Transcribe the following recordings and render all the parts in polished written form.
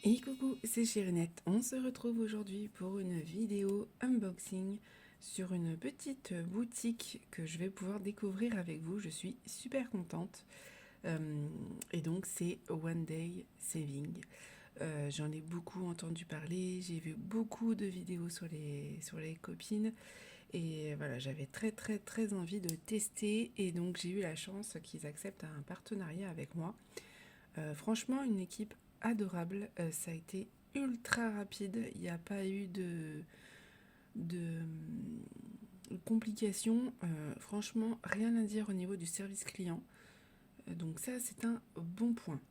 Et coucou, c'est Chérinette. On se retrouve aujourd'hui pour une vidéo unboxing sur une petite boutique que je vais pouvoir découvrir avec vous. Je suis super contente. Et donc c'est One Day Saving. J'en ai beaucoup entendu parler, j'ai vu beaucoup de vidéos sur les copines et voilà, j'avais très envie de tester et donc j'ai eu la chance qu'ils acceptent un partenariat avec moi. Franchement, une équipe adorable. Ça a été ultra rapide. Il n'y a pas eu de complications. Franchement, rien à dire au niveau du service client. Donc ça, c'est un bon point.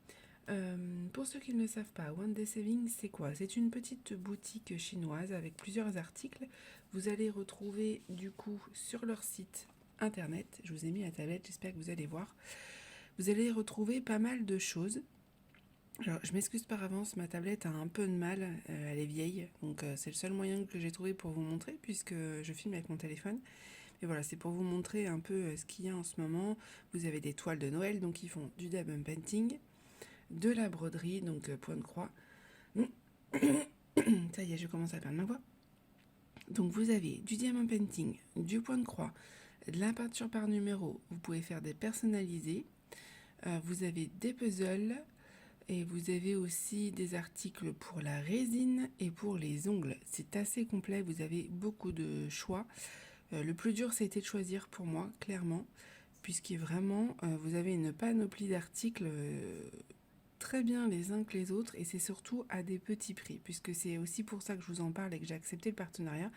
Pour ceux qui ne le savent pas, One Day Saving, c'est quoi? C'est une petite boutique chinoise avec plusieurs articles. Vous allez retrouver du coup sur leur site internet. Je vous ai mis la tablette, j'espère que vous allez voir. Vous allez retrouver pas mal de choses. Alors, je m'excuse par avance, ma tablette a un peu de mal, elle est vieille, donc c'est le seul moyen que j'ai trouvé pour vous montrer, puisque je filme avec mon téléphone. Et voilà, c'est pour vous montrer un peu ce qu'il y a en ce moment. Vous avez des toiles de Noël, donc ils font du diamond painting, de la broderie, donc point de croix. Ça y est, je commence à perdre ma voix. Donc vous avez du diamond painting, du point de croix, de la peinture par numéro, vous pouvez faire des personnalisés, vous avez des puzzles, et vous avez aussi des articles pour la résine et pour les ongles. C'est assez complet, vous avez beaucoup de choix. Le plus dur, c'était de choisir pour moi, clairement, puisque vraiment, vous avez une panoplie d'articles très bien les uns que les autres, et c'est surtout à des petits prix, puisque c'est aussi pour ça que je vous en parle et que j'ai accepté le partenariat.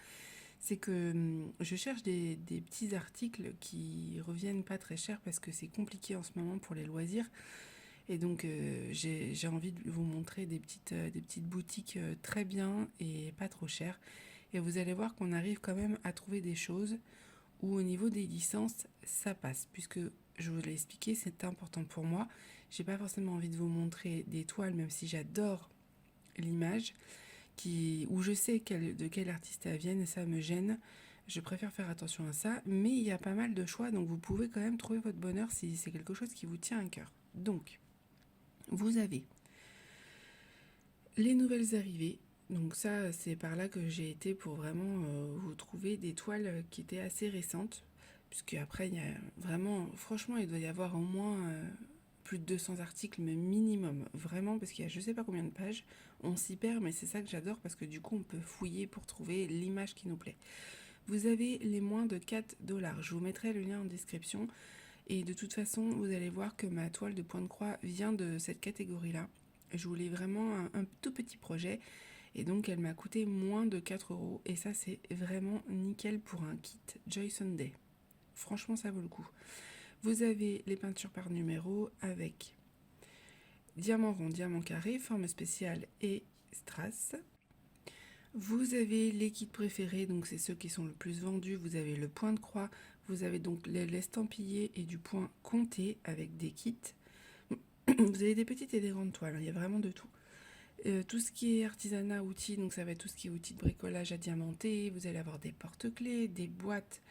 C'est que je cherche des petits articles qui reviennent pas très cher, parce que c'est compliqué en ce moment pour les loisirs. Et donc j'ai envie de vous montrer des petites boutiques très bien et pas trop chères. Et vous allez voir qu'on arrive quand même à trouver des choses où au niveau des licences, ça passe. Puisque je vous l'ai expliqué, c'est important pour moi. J'ai pas forcément envie de vous montrer des toiles, même si j'adore l'image, où je sais de quel artiste elles viennent et ça me gêne. Je préfère faire attention à ça. Mais il y a pas mal de choix, donc vous pouvez quand même trouver votre bonheur si c'est quelque chose qui vous tient à cœur. Donc, vous avez les nouvelles arrivées. Donc ça, c'est par là que j'ai été pour vraiment vous trouver des toiles qui étaient assez récentes. Puisque après, il y a vraiment, franchement, il doit y avoir au moins plus de 200 articles, mais minimum. Vraiment, parce qu'il y a je sais pas combien de pages. On s'y perd, mais c'est ça que j'adore, parce que du coup, on peut fouiller pour trouver l'image qui nous plaît. Vous avez les moins de 4 $. Je vous mettrai le lien en description. Et de toute façon, vous allez voir que ma toile de point de croix vient de cette catégorie-là. Je voulais vraiment un tout petit projet et donc elle m'a coûté moins de 4 € et ça c'est vraiment nickel pour un kit Joy Sunday. Franchement ça vaut le coup. Vous avez les peintures par numéro avec diamant rond, diamant carré, forme spéciale et strass. Vous avez les kits préférés, donc c'est ceux qui sont le plus vendus. Vous avez le point de croix, vous avez donc l'estampillé et du point compté avec des kits. Vous avez des petites et des grandes toiles, hein, il y a vraiment de tout. Tout ce qui est artisanat, outils, donc ça va être tout ce qui est outils de bricolage à diamanter. Vous allez avoir des porte-clés, des boîtes,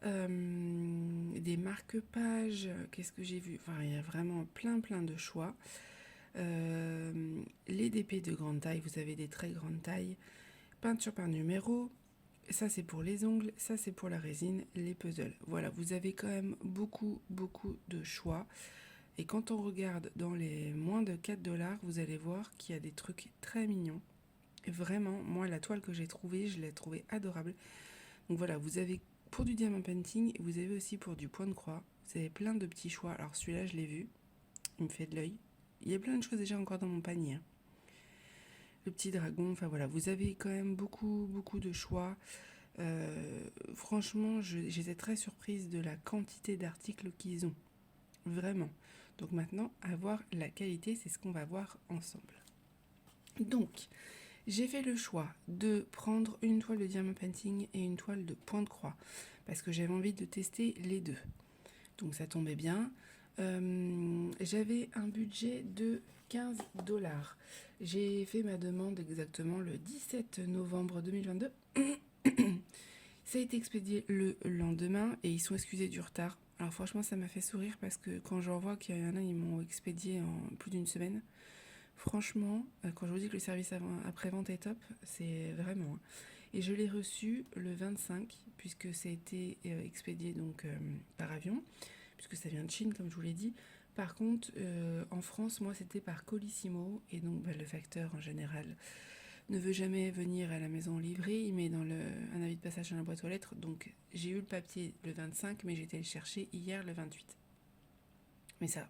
des marque-pages. Qu'est-ce que j'ai vu? Enfin, il y a vraiment plein de choix. Les DP de grande taille, vous avez des très grandes tailles. Peinture par numéro. Ça, c'est pour les ongles. Ça, c'est pour la résine, les puzzles. Voilà, vous avez quand même beaucoup de choix. Et quand on regarde dans les moins de 4 $, vous allez voir qu'il y a des trucs très mignons. Et vraiment, moi, la toile que j'ai trouvée, je l'ai trouvée adorable. Donc voilà, vous avez pour du diamant painting, et vous avez aussi pour du point de croix. Vous avez plein de petits choix. Alors celui-là, je l'ai vu, il me fait de l'œil. Il y a plein de choses déjà encore dans mon panier, hein. Le petit dragon, enfin voilà, vous avez quand même beaucoup de choix. Franchement, j'étais très surprise de la quantité d'articles qu'ils ont. Vraiment. Donc maintenant, à voir la qualité, c'est ce qu'on va voir ensemble. Donc, j'ai fait le choix de prendre une toile de diamant painting et une toile de point de croix parce que j'avais envie de tester les deux. Donc ça tombait bien. J'avais un budget de 15 $. J'ai fait ma demande exactement le 17 novembre 2022. Ça a été expédié le lendemain et ils sont excusés du retard. Alors franchement, ça m'a fait sourire parce que quand j'en vois qu'il y en a, ils m'ont expédié en plus d'une semaine. Franchement, quand je vous dis que le service après-vente est top, c'est vraiment, hein. Et je l'ai reçu le 25, puisque ça a été expédié donc par avion, puisque ça vient de Chine, comme je vous l'ai dit. Par contre, en France, moi, c'était par Colissimo, et donc le facteur, en général, ne veut jamais venir à la maison livrer, il met dans un avis de passage dans la boîte aux lettres, donc j'ai eu le papier le 25, mais j'ai été le chercher hier le 28. Mais ça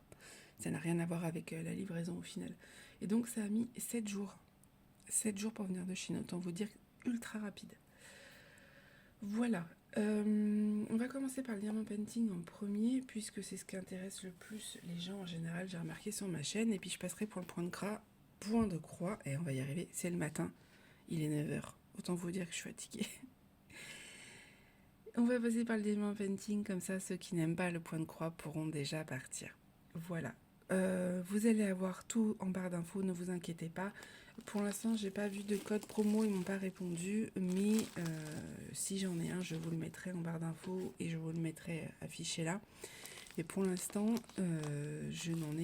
n'a rien à voir avec la livraison au final. Et donc ça a mis 7 jours. 7 jours pour venir de Chine, autant vous dire ultra rapide. Voilà. On va commencer par le diamant painting en premier, puisque c'est ce qui intéresse le plus les gens en général, j'ai remarqué sur ma chaîne, et puis je passerai pour le point de croix, et on va y arriver, c'est le matin, il est 9h, autant vous dire que je suis fatiguée. On va passer par le diamant painting, comme ça ceux qui n'aiment pas le point de croix pourront déjà partir. Voilà. Vous allez avoir tout en barre d'infos, ne vous inquiétez pas. Pour l'instant, j'ai pas vu de code promo, ils m'ont pas répondu, mais si j'en ai un, je vous le mettrai en barre d'infos et je vous le mettrai affiché là. Et pour l'instant, je n'en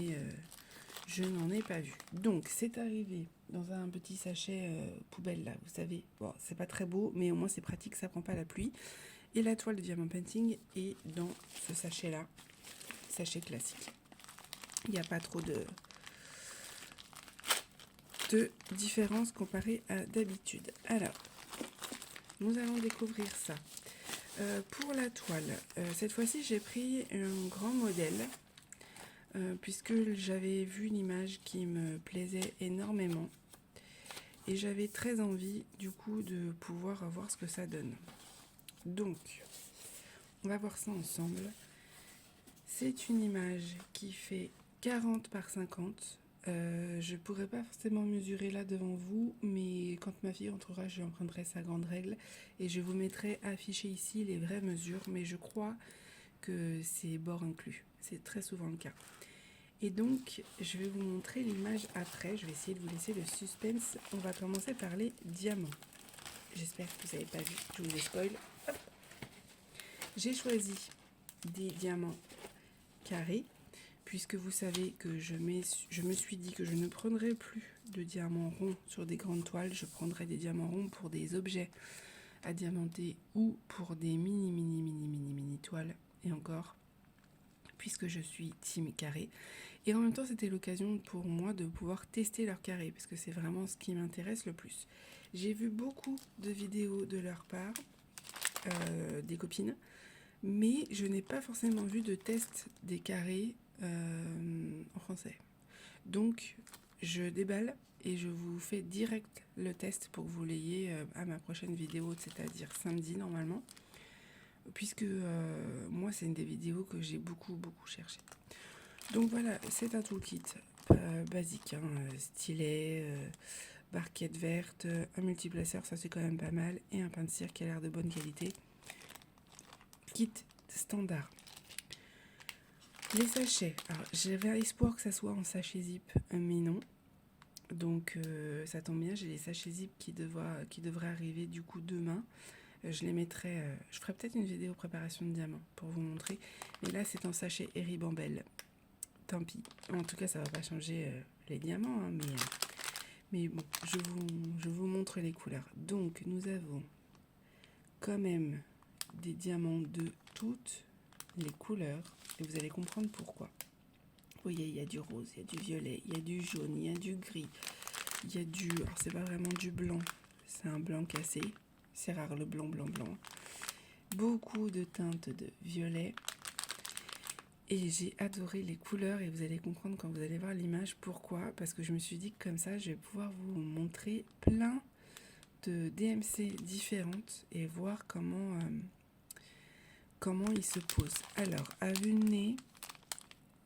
ai pas vu. Donc, c'est arrivé dans un petit sachet poubelle là, vous savez. Bon, c'est pas très beau, mais au moins c'est pratique, ça prend pas la pluie. Et la toile de diamant painting est dans ce sachet là, sachet classique. Il n'y a pas trop de différence comparée à d'habitude. Alors, nous allons découvrir ça. Pour la toile, cette fois-ci, j'ai pris un grand modèle, puisque j'avais vu l'image qui me plaisait énormément. Et j'avais très envie, du coup, de pouvoir voir ce que ça donne. Donc, on va voir ça ensemble. C'est une image qui fait 40 par 50. Je pourrais pas forcément mesurer là devant vous, mais quand ma fille entrera, je lui emprunterai sa grande règle et je vous mettrai affiché ici les vraies mesures, mais je crois que c'est bord inclus. C'est très souvent le cas. Et donc, je vais vous montrer l'image après. Je vais essayer de vous laisser le suspense. On va commencer par les diamants. J'espère que vous n'avez pas vu, je vous les spoil. Hop. J'ai choisi des diamants carrés, puisque vous savez que je me suis dit que je ne prendrai plus de diamants ronds sur des grandes toiles, je prendrai des diamants ronds pour des objets à diamanter ou pour des mini toiles, et encore, puisque je suis team carré. Et en même temps, c'était l'occasion pour moi de pouvoir tester leur carré, parce que c'est vraiment ce qui m'intéresse le plus. J'ai vu beaucoup de vidéos de leur part, des copines, mais je n'ai pas forcément vu de test des carrés en français. Donc, je déballe et je vous fais direct le test pour que vous l'ayez à ma prochaine vidéo, c'est-à-dire samedi normalement, puisque moi, c'est une des vidéos que j'ai beaucoup cherché. Donc voilà, c'est un toolkit basique, hein, stylet, barquette verte, un multiplaceur, ça c'est quand même pas mal, et un pain de cire qui a l'air de bonne qualité. Kit standard. Les sachets, alors j'avais espoir que ça soit en sachet zip, mais non. Donc ça tombe bien, j'ai les sachets zip qui devraient arriver du coup demain. Je les mettrai, je ferai peut-être une vidéo préparation de diamants pour vous montrer. Mais là c'est en sachet Eribambel. Tant pis. En tout cas ça va pas changer les diamants, hein, mais bon, je vous montre les couleurs. Donc nous avons quand même des diamants de toutes les couleurs et vous allez comprendre pourquoi. Vous voyez, il y a du rose, il y a du violet, il y a du jaune, il y a du gris, il y a du... Alors c'est pas vraiment du blanc, c'est un blanc cassé, c'est rare le blanc. Beaucoup de teintes de violet et j'ai adoré les couleurs et vous allez comprendre quand vous allez voir l'image pourquoi, parce que je me suis dit que comme ça je vais pouvoir vous montrer plein de DMC différentes et voir comment ils se posent. Alors, à vue de nez,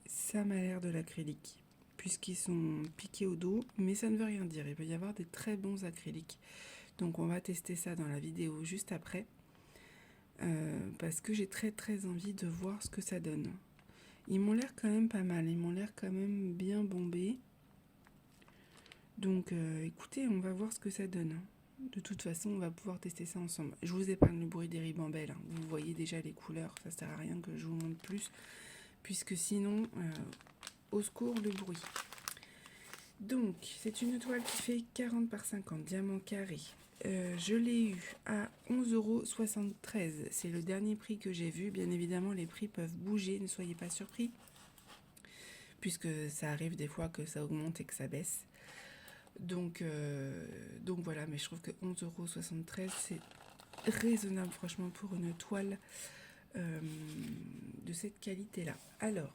ça m'a l'air de l'acrylique, puisqu'ils sont piqués au dos, mais ça ne veut rien dire. Il peut y avoir des très bons acryliques. Donc, on va tester ça dans la vidéo juste après, parce que j'ai très envie de voir ce que ça donne. Ils m'ont l'air quand même pas mal, ils m'ont l'air quand même bien bombés. Donc, écoutez, on va voir ce que ça donne. De toute façon, on va pouvoir tester ça ensemble. Je vous épargne le bruit des ribambelles. Hein. Vous voyez déjà les couleurs. Ça sert à rien que je vous montre plus. Puisque sinon, au secours, le bruit. Donc, c'est une toile qui fait 40 par 50, diamant carré. Je l'ai eu à 11,73 €. C'est le dernier prix que j'ai vu. Bien évidemment, les prix peuvent bouger, ne soyez pas surpris, puisque ça arrive des fois que ça augmente et que ça baisse. Donc voilà, mais je trouve que 11,73 €, c'est raisonnable, franchement, pour une toile de cette qualité-là. Alors,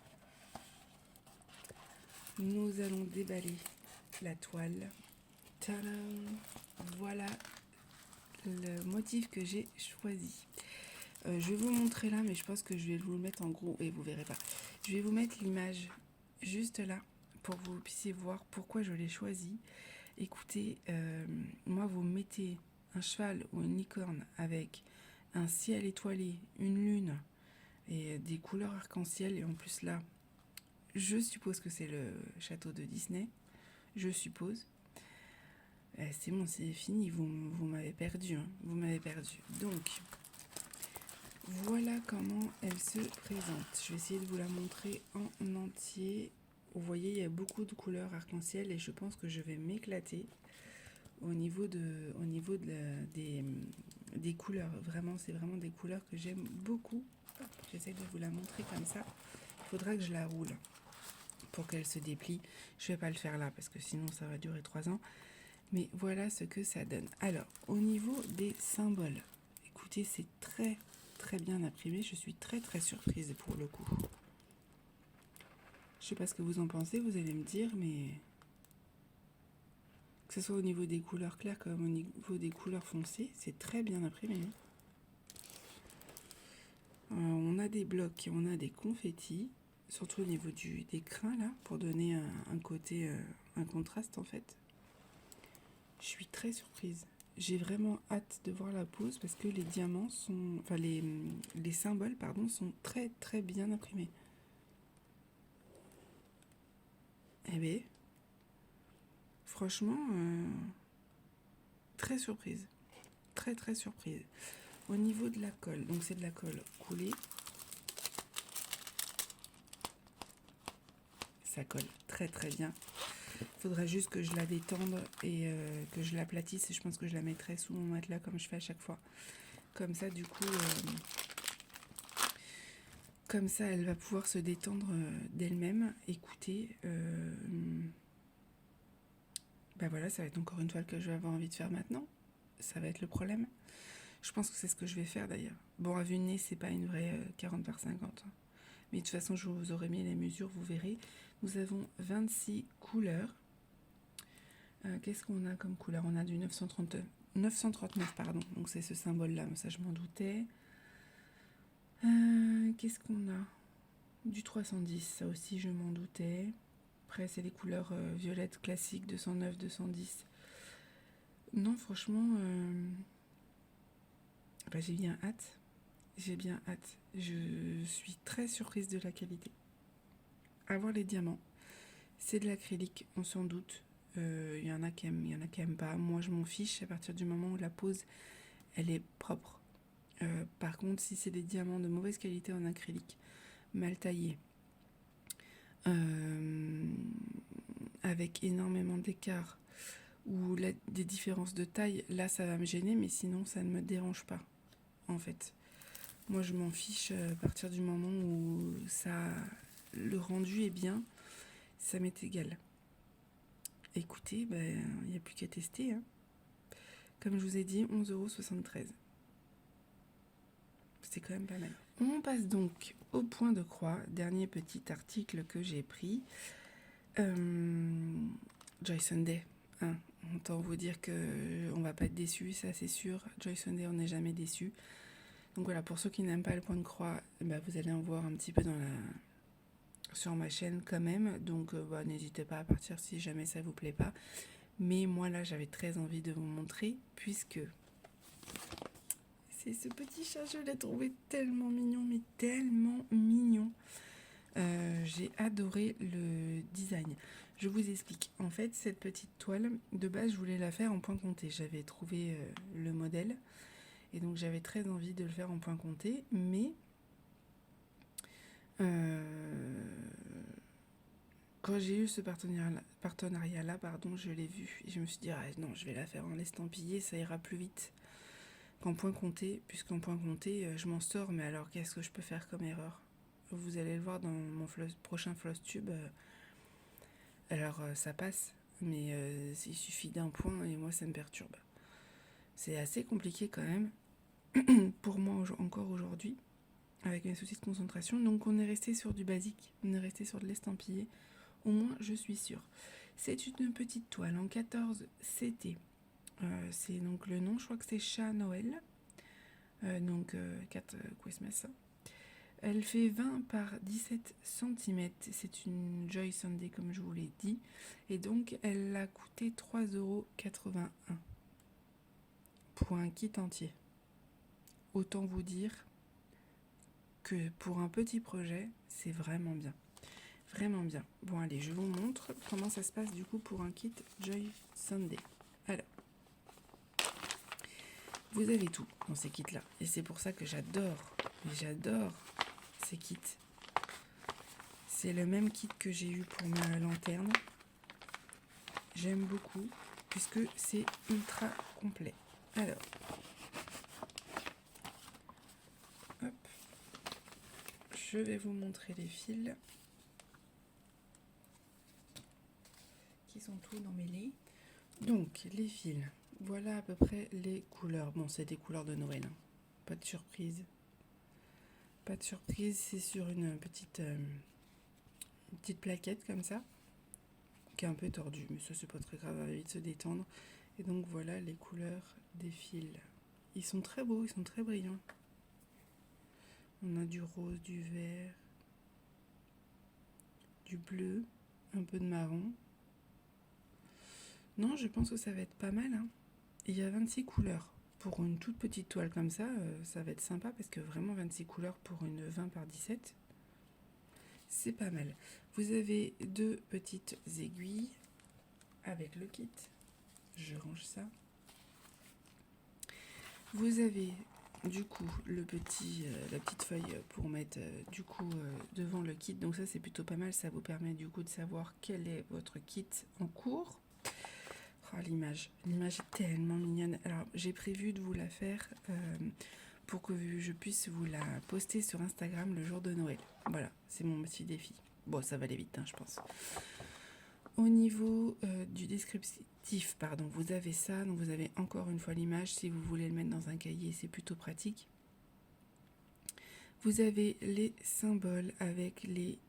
nous allons déballer la toile. Tadam! Voilà le motif que j'ai choisi. Je vais vous montrer là, mais je pense que je vais vous le mettre en gros et vous verrez pas. Je vais vous mettre l'image juste là pour que vous puissiez voir pourquoi je l'ai choisi. Écoutez, moi vous mettez un cheval ou une licorne avec un ciel étoilé, une lune et des couleurs arc-en-ciel, et en plus là, je suppose que c'est le château de Disney, je suppose. C'est bon, c'est fini, vous m'avez perdu, hein, vous m'avez perdu. Donc, voilà comment elle se présente. Je vais essayer de vous la montrer en entier. Vous voyez, il y a beaucoup de couleurs arc-en-ciel et je pense que je vais m'éclater au niveau des couleurs. Vraiment, c'est vraiment des couleurs que j'aime beaucoup. J'essaie de vous la montrer comme ça. Il faudra que je la roule pour qu'elle se déplie. Je ne vais pas le faire là parce que sinon ça va durer 3 ans. Mais voilà ce que ça donne. Alors, au niveau des symboles, écoutez, c'est très très bien imprimé. Je suis très très surprise pour le coup. Je sais pas ce que vous en pensez, vous allez me dire, mais que ce soit au niveau des couleurs claires comme au niveau des couleurs foncées, c'est très bien imprimé. On a des blocs et on a des confettis, surtout au niveau des crins là, pour donner un côté, un contraste en fait. Je suis très surprise. J'ai vraiment hâte de voir la pose parce que les diamants sont, enfin les symboles pardon, sont très très bien imprimés. Eh bien, franchement, très surprise, très très surprise. Au niveau de la colle, donc c'est de la colle coulée. Ça colle très très bien. Il faudra juste que je la détende et que je l'aplatisse, et je pense que je la mettrai sous mon matelas comme je fais à chaque fois. Comme ça, du coup, comme ça, elle va pouvoir se détendre d'elle-même. Écoutez, ben voilà, ça va être encore une toile que je vais avoir envie de faire maintenant. Ça va être le problème. Je pense que c'est ce que je vais faire d'ailleurs. Bon, à vue de nez, c'est pas une vraie 40 par 50. Mais de toute façon, je vous aurai mis les mesures, vous verrez. Nous avons 26 couleurs. Qu'est-ce qu'on a comme couleur? On a du 939, pardon. Donc c'est ce symbole-là, mais ça je m'en doutais. Qu'est-ce qu'on a? Du 310, ça aussi je m'en doutais. Après, c'est les couleurs violettes classiques, 209, 210. Non, franchement, bah, j'ai bien hâte. J'ai bien hâte. Je suis très surprise de la qualité. À voir les diamants. C'est de l'acrylique, on s'en doute. Il y en a qui aiment, il y en a qui aiment pas. Moi, je m'en fiche à partir du moment où la pose, elle est propre. Par contre, si c'est des diamants de mauvaise qualité en acrylique, mal taillés, avec énormément d'écart ou des différences de taille, là, ça va me gêner, mais sinon, ça ne me dérange pas, en fait. Moi, je m'en fiche à partir du moment où le rendu est bien, ça m'est égal. Écoutez, il n'y a plus qu'à tester. Hein. Comme je vous ai dit, 11,73 €. C'est quand même pas mal. On passe donc au point de croix. Dernier petit article que j'ai pris. Joy Sunday. Hein. Autant vous dire qu'on va pas être déçus, ça c'est sûr. Joy Sunday, on n'est jamais déçus. Donc voilà, pour ceux qui n'aiment pas le point de croix, vous allez en voir un petit peu sur ma chaîne quand même. Donc n'hésitez pas à partir si jamais ça vous plaît pas. Mais moi là, j'avais très envie de vous montrer puisque c'est ce petit chat, je l'ai trouvé tellement mignon, mais tellement mignon. J'ai adoré le design. Je vous explique. En fait, cette petite toile, de base, je voulais la faire en point compté. J'avais trouvé le modèle et donc j'avais très envie de le faire en point compté, mais quand j'ai eu ce partenariat-là, pardon, je l'ai vu et je me suis dit, ah, non, je vais la faire en estampillé, ça ira plus vite qu'en point compté, puisqu'en point compté, je m'en sors, mais alors qu'est-ce que je peux faire comme erreur? Vous allez le voir dans mon prochain Flosstube. Alors, ça passe, mais il suffit d'un point et moi, ça me perturbe. C'est assez compliqué quand même, pour moi encore aujourd'hui, avec mes soucis de concentration. Donc, on est resté sur du basique, on est resté sur de l'estampillé. Au moins, je suis sûre. C'est une petite toile en 14 CT. C'est donc le nom, je crois que c'est Chat Noël. Donc 4 Christmas. Elle fait 20 par 17 cm. C'est une Joy Sunday comme je vous l'ai dit. Et donc elle a coûté 3,81 € pour un kit entier. Autant vous dire que pour un petit projet, c'est vraiment bien. Vraiment bien. Bon allez, je vous montre comment ça se passe du coup pour un kit Joy Sunday. Alors, vous avez tout dans ces kits-là. Et c'est pour ça que j'adore ces kits. C'est le même kit que j'ai eu pour ma lanterne. J'aime beaucoup puisque c'est ultra complet. Alors, hop, je vais vous montrer les fils qui sont tous emmêlés. Donc, les fils, voilà à peu près les couleurs. Bon, c'est des couleurs de Noël, hein. Pas de surprise. Pas de surprise, c'est sur une petite plaquette comme ça, qui est un peu tordue, mais ça c'est pas très grave, elle va vite se détendre. Et donc voilà les couleurs des fils. Ils sont très beaux, ils sont très brillants. On a du rose, du vert, du bleu, un peu de marron. Non, je pense que ça va être pas mal, hein. Il y a 26 couleurs. Pour une toute petite toile comme ça, ça va être sympa parce que vraiment 26 couleurs pour une 20 par 17, c'est pas mal. Vous avez 2 petites aiguilles avec le kit. Je range ça. Vous avez du coup la petite feuille pour mettre du coup devant le kit. Donc ça c'est plutôt pas mal. Ça vous permet du coup de savoir quel est votre kit en cours. Oh, l'image est tellement mignonne. Alors j'ai prévu de vous la faire pour que je puisse vous la poster sur Instagram le jour de Noël. Voilà, c'est mon petit défi. Bon, ça va aller vite, hein, je pense. Au niveau du descriptif, pardon, vous avez ça. Donc vous avez encore une fois l'image. Si vous voulez le mettre dans un cahier, c'est plutôt pratique. Vous avez les symboles avec les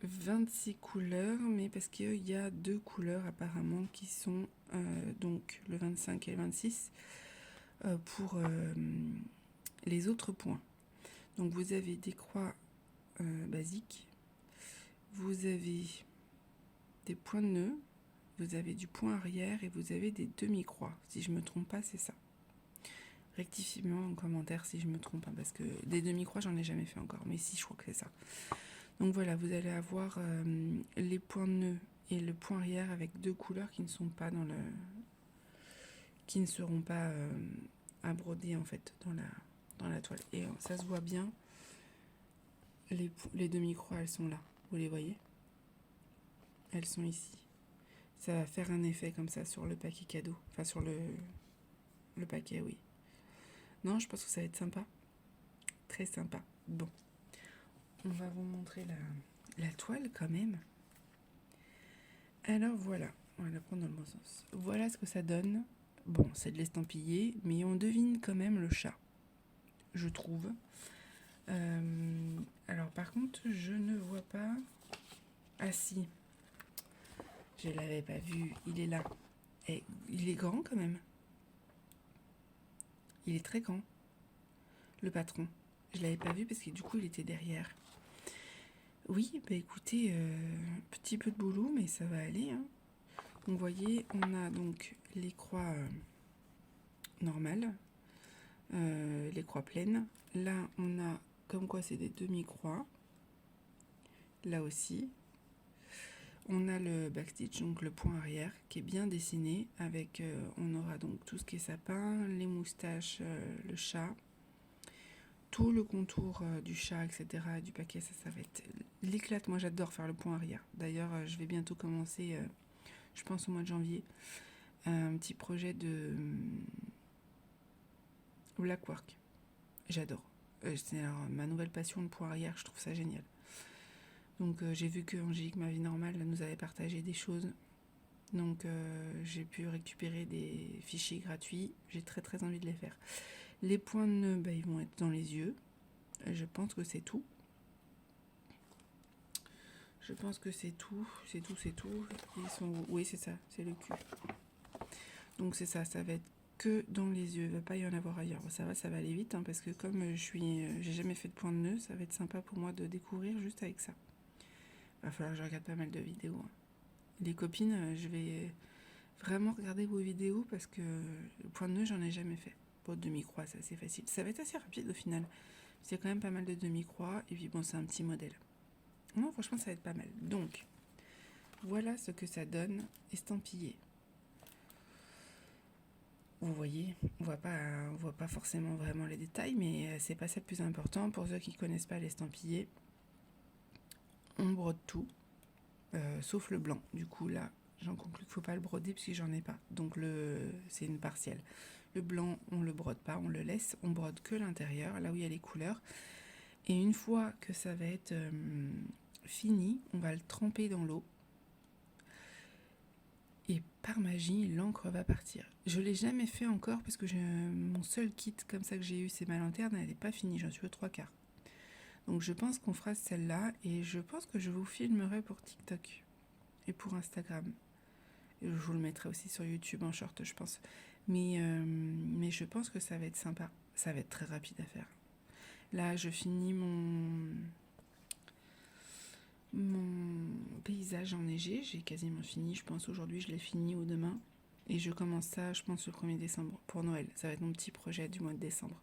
26 couleurs, mais parce qu'il y a 2 couleurs apparemment qui sont donc le 25 et le 26 pour les autres points. Donc vous avez des croix basiques, vous avez des points de nœud, vous avez du point arrière et vous avez des demi-croix. Si je me trompe pas, c'est ça. Rectifiez-moi en commentaire si je me trompe, hein, parce que des demi-croix, j'en ai jamais fait encore, mais si, je crois que c'est ça. Donc voilà, vous allez avoir les points de nœud et le point arrière avec 2 couleurs qui ne sont pas qui ne seront pas à broder en fait dans la toile. Et ça se voit bien, les demi-croix, elles sont là, vous les voyez? Elles sont ici. Ça va faire un effet comme ça sur le paquet cadeau, enfin sur le paquet, oui. Non, je pense que ça va être sympa, très sympa. Bon. On va vous montrer la toile quand même. Alors voilà, on va la prendre dans le bon sens. Voilà ce que ça donne. Bon, c'est de l'estampillé, mais on devine quand même le chat, je trouve. Alors par contre, je ne vois pas... Ah si, je ne l'avais pas vu, il est là. Et il est grand quand même. Il est très grand, le patron. Je ne l'avais pas vu parce que du coup, il était derrière. Oui, bah écoutez, petit peu de boulot, mais ça va aller, hein. Donc vous voyez, on a donc les croix normales, les croix pleines. Là, on a comme quoi c'est des demi-croix. Là aussi. On a le backstitch, donc le point arrière, qui est bien dessiné. Avec, on aura donc tout ce qui est sapin, les moustaches, le chat. tout le contour du chat, etc., du paquet, ça va être l'éclate. Moi, j'adore faire le point arrière. D'ailleurs, je vais bientôt commencer, je pense au mois de janvier, un petit projet de black work. J'adore. C'est ma nouvelle passion, le point arrière, je trouve ça génial. Donc j'ai vu que Angélique, ma vie normale, nous avait partagé des choses. Donc j'ai pu récupérer des fichiers gratuits. J'ai très très envie de les faire. Les points de nœud, ils vont être dans les yeux. Je pense que c'est tout. C'est tout. Ils sont... Oui, c'est ça, c'est le cul. Donc c'est ça va être que dans les yeux. Il ne va pas y en avoir ailleurs. Ça va aller vite, parce que comme j'ai jamais fait de point de nœud, ça va être sympa pour moi de découvrir juste avec ça. Il va falloir que je regarde pas mal de vidéos. Les copines, je vais vraiment regarder vos vidéos parce que le point de nœud, j'en ai jamais fait. Bon, demi-croix, c'est assez facile. Ça va être assez rapide au final. Il y a quand même pas mal de demi-croix. Et puis bon, c'est un petit modèle. Non, franchement, ça va être pas mal. Donc, voilà ce que ça donne estampillé. Vous voyez, on voit pas forcément vraiment les détails, mais c'est pas ça le plus important. Pour ceux qui connaissent pas l'estampillé, on brode tout, sauf le blanc. Du coup, là, j'en conclus qu'il faut pas le broder parce que j'en ai pas. Donc, c'est une partielle. Le blanc, on le brode pas, on le laisse. On brode que l'intérieur, là où il y a les couleurs. Et une fois que ça va être fini, on va le tremper dans l'eau. Et par magie, l'encre va partir. Je ne l'ai jamais fait encore parce que mon seul kit comme ça que j'ai eu, c'est ma lanterne, elle n'est pas finie, j'en suis aux 3/4. Donc je pense qu'on fera celle-là et je pense que je vous filmerai pour TikTok et pour Instagram. Et je vous le mettrai aussi sur YouTube en short, je pense. Mais je pense que ça va être sympa. Ça va être très rapide à faire. Là, je finis mon paysage enneigé, j'ai quasiment fini, je pense aujourd'hui je l'ai fini ou demain, et je commence ça je pense le 1er décembre pour Noël. Ça va être mon petit projet du mois de décembre.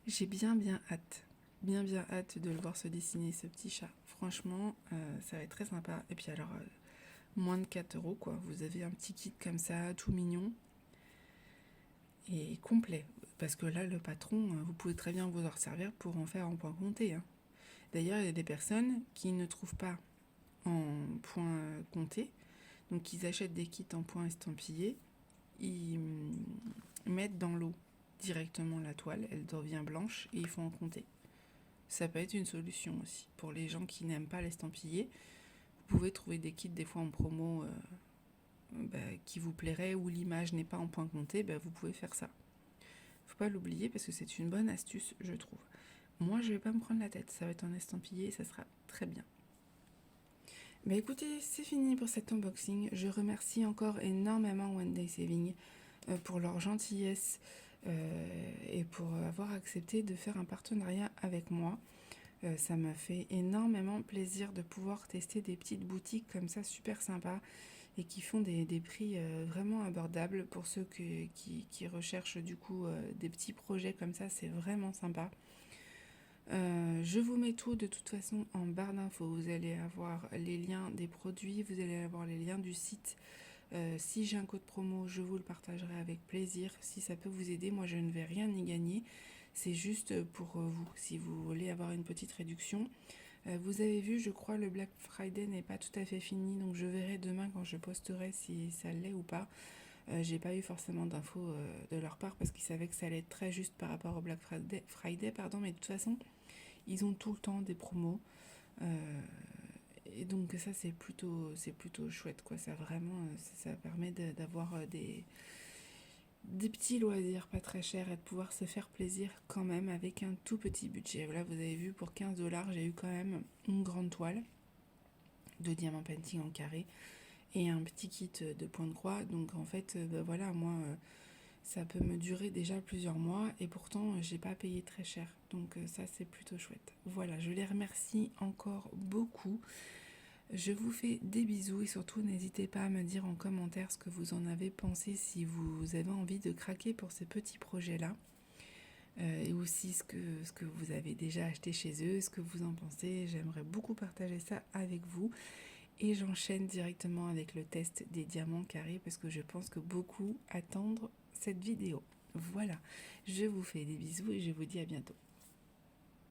J'ai bien hâte de le voir se dessiner, ce petit chat. Franchement, ça va être très sympa. Et puis alors, moins de 4 € quoi, vous avez un petit kit comme ça, tout mignon et complet, parce que là le patron, vous pouvez très bien vous en servir pour en faire en point compté, D'ailleurs, il y a des personnes qui ne trouvent pas en points comptés, donc ils achètent des kits en points estampillés, ils mettent dans l'eau directement la toile, elle devient blanche et ils font en compter. Ça peut être une solution aussi. Pour les gens qui n'aiment pas l'estampillé, vous pouvez trouver des kits des fois en promo qui vous plairaient, où l'image n'est pas en point compté, vous pouvez faire ça. Faut pas l'oublier parce que c'est une bonne astuce, je trouve. Moi, je vais pas me prendre la tête, ça va être en estampillé et ça sera très bien. Écoutez, c'est fini pour cet unboxing. Je remercie encore énormément One Day Saving pour leur gentillesse et pour avoir accepté de faire un partenariat avec moi. Ça m'a fait énormément plaisir de pouvoir tester des petites boutiques comme ça, super sympas, et qui font des prix vraiment abordables pour ceux qui recherchent du coup des petits projets comme ça, c'est vraiment sympa. Je vous mets tout de toute façon en barre d'infos. Vous allez avoir les liens des produits, vous allez avoir les liens du site. Si j'ai un code promo, je vous le partagerai avec plaisir. Si ça peut vous aider, moi je ne vais rien y gagner. C'est juste pour vous, si vous voulez avoir une petite réduction. Vous avez vu, je crois, le Black Friday n'est pas tout à fait fini, donc je verrai demain quand je posterai si ça l'est ou pas. J'ai pas eu forcément d'infos de leur part parce qu'ils savaient que ça allait être très juste par rapport au Black Friday, mais de toute façon, ils ont tout le temps des promos. Et donc ça c'est plutôt chouette quoi, ça vraiment ça permet d'avoir des petits loisirs pas très chers et de pouvoir se faire plaisir quand même avec un tout petit budget. Là vous avez vu, pour 15 $, j'ai eu quand même une grande toile de diamant painting en carré et un petit kit de point de croix. Donc en fait voilà, moi ça peut me durer déjà plusieurs mois et pourtant j'ai pas payé très cher. Donc ça c'est plutôt chouette. Voilà, je les remercie encore beaucoup. Je vous fais des bisous et surtout n'hésitez pas à me dire en commentaire ce que vous en avez pensé, si vous avez envie de craquer pour ces petits projets-là. Et aussi ce que vous avez déjà acheté chez eux, ce que vous en pensez. J'aimerais beaucoup partager ça avec vous. Et j'enchaîne directement avec le test des diamants carrés parce que je pense que beaucoup attendent cette vidéo. Voilà, je vous fais des bisous et je vous dis à bientôt.